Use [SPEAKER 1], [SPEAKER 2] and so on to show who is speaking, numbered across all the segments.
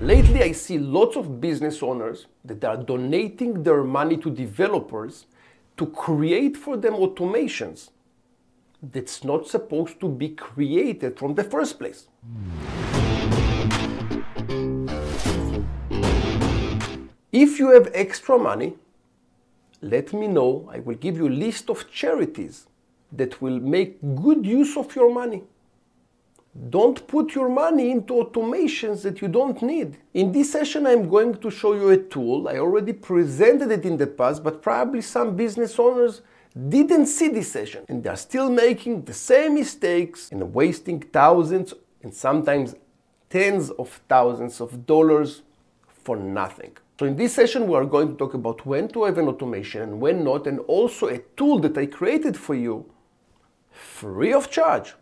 [SPEAKER 1] Lately, I see lots of business owners that are donating their money to developers to create for them automations that's not supposed to be created from the first place. If you have extra money, let me know. I will give you a list of charities that will make good use of your money. Don't put your money into automations that you don't need. In this session, I'm going to show you a tool. I already presented it in the past, but probably some business owners didn't see this session, and they're still making the same mistakes and wasting thousands and sometimes tens of thousands of dollars for nothing. So in this session, we are going to talk about when to have an automation and when not, and also a tool that I created for you free of charge.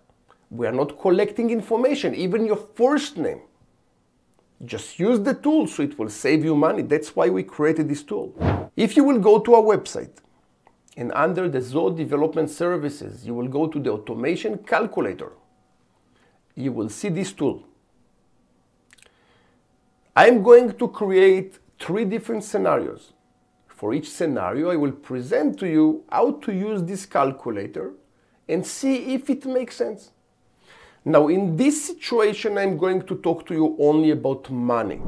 [SPEAKER 1] We are not collecting information, even your first name. Just use the tool so it will save you money. That's why we created this tool. If you will go to our website and under the Zoho Development Services, you will go to the Automation Calculator. You will see this tool. I'm going to create 3 different scenarios. For each scenario, I will present to you how to use this calculator and see if it makes sense. Now, in this situation, I'm going to talk to you only about money,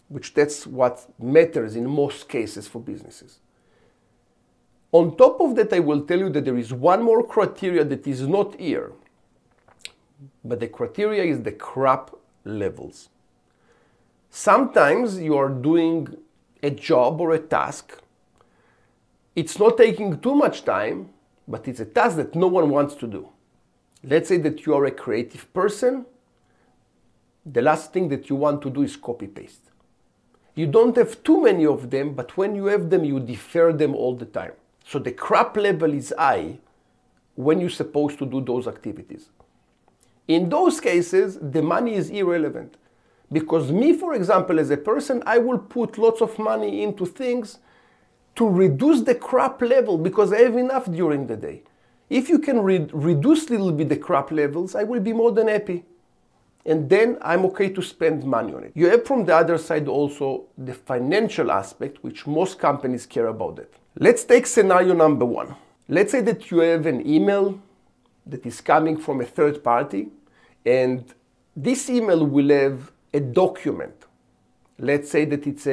[SPEAKER 1] which that's what matters in most cases for businesses. On top of that, I will tell you that there is one more criteria that is not here, but the criteria is the crap levels. Sometimes you are doing a job or a task. It's not taking too much time, but it's a task that no one wants to do. Let's say that you are a creative person. The last thing that you want to do is copy-paste. You don't have too many of them, but when you have them, you defer them all the time. So the crap level is high when you're supposed to do those activities. In those cases, the money is irrelevant. Because me, for example, as a person, I will put lots of money into things to reduce the crap level because I have enough during the day. If you can reduce a little bit the crap levels, I will be more than happy. And then I'm okay to spend money on it. You have from the other side also the financial aspect, which most companies care about it. Let's take scenario number 1. Let's say that you have an email that is coming from a third party, and this email will have a document. Let's say that it's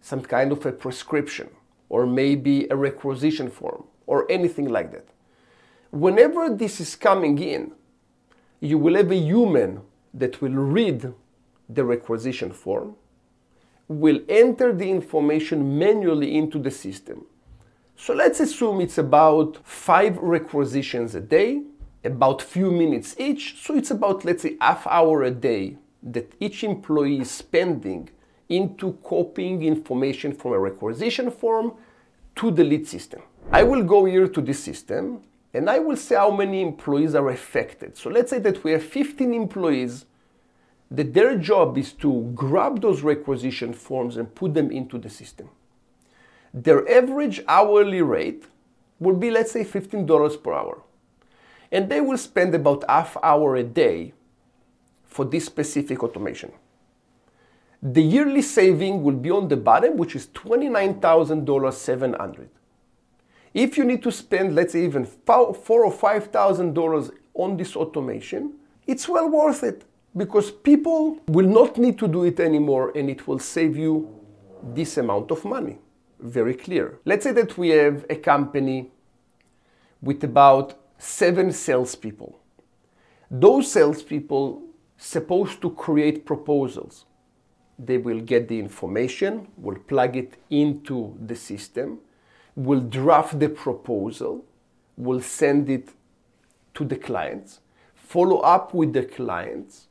[SPEAKER 1] some kind of a prescription, or maybe a requisition form, or anything like that. Whenever this is coming in, you will have a human that will read the requisition form, will enter the information manually into the system. So let's assume it's about 5 requisitions a day, about few minutes each, so it's about, let's say, half hour a day that each employee is spending into copying information from a requisition form to the lead system. I will go here to this system and I will say how many employees are affected. So let's say that we have 15 employees that their job is to grab those requisition forms and put them into the system. Their average hourly rate will be, let's say, $15 per hour. And they will spend about half hour a day for this specific automation. The yearly saving will be on the bottom, which is $29,700. If you need to spend, let's say, even $4,000 or $5,000 on this automation, it's well worth it because people will not need to do it anymore and it will save you this amount of money. Very clear. Let's say that we have a company with about 7 salespeople. Those salespeople supposed to create proposals. They will get the information, will plug it into the system, will draft the proposal, will send it to the clients, follow up with the clients.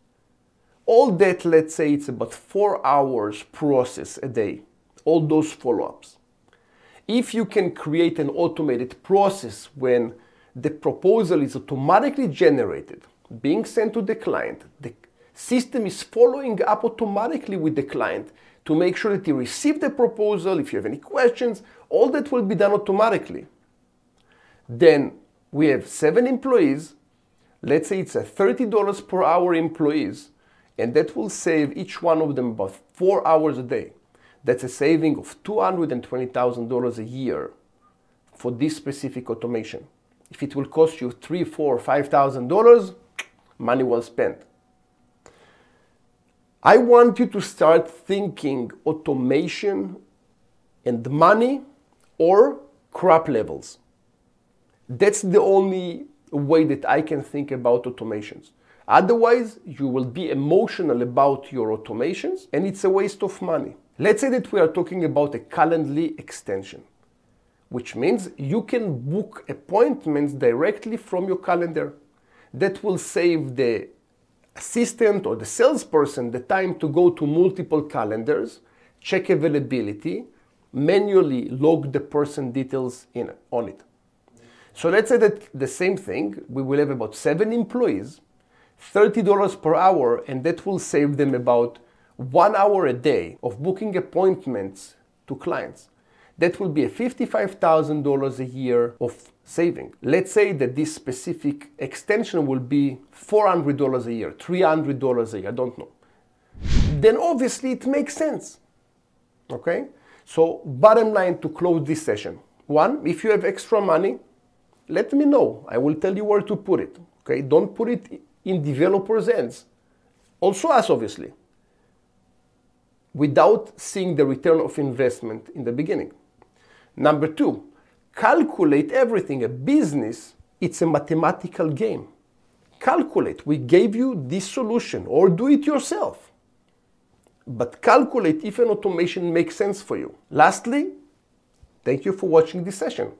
[SPEAKER 1] All that, let's say it's about 4 hours process a day, all those follow-ups. If you can create an automated process when the proposal is automatically generated, being sent to the client, the system is following up automatically with the client to make sure that you receive the proposal. If you have any questions, all that will be done automatically. Then we have 7 employees. Let's say it's a $30 per hour employees. and that will save each one of them about 4 hours a day. That's a saving of $220,000 a year for this specific automation. If it will cost you $3,000, $4,000, $5,000, money well spent. I want you to start thinking automation and money or crap levels. That's the only way that I can think about automations. Otherwise, you will be emotional about your automations and it's a waste of money. Let's say that we are talking about a Calendly extension, which means you can book appointments directly from your calendar. That will save the assistant or the salesperson the time to go to multiple calendars, check availability, manually log the person details on it. So let's say that the same thing, we will have about 7 employees, $30 per hour, and that will save them about 1 hour a day of booking appointments to clients. That will be a $55,000 a year of saving. Let's say that this specific extension will be $400 a year, $300 a year, I don't know. Then obviously it makes sense. Okay? So bottom line to close this session. 1, if you have extra money, let me know. I will tell you where to put it. Okay? Don't put it in developers' hands. Also us, obviously, without seeing the return of investment in the beginning. Number 2, calculate everything. A business, it's a mathematical game. Calculate. We gave you this solution, or do it yourself. But calculate if an automation makes sense for you. Lastly, thank you for watching this session.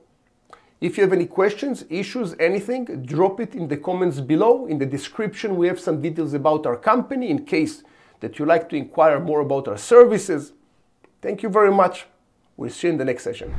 [SPEAKER 1] If you have any questions, issues, anything, drop it in the comments below. In the description, we have some details about our company in case that you like to inquire more about our services. Thank you very much. We'll see you in the next session.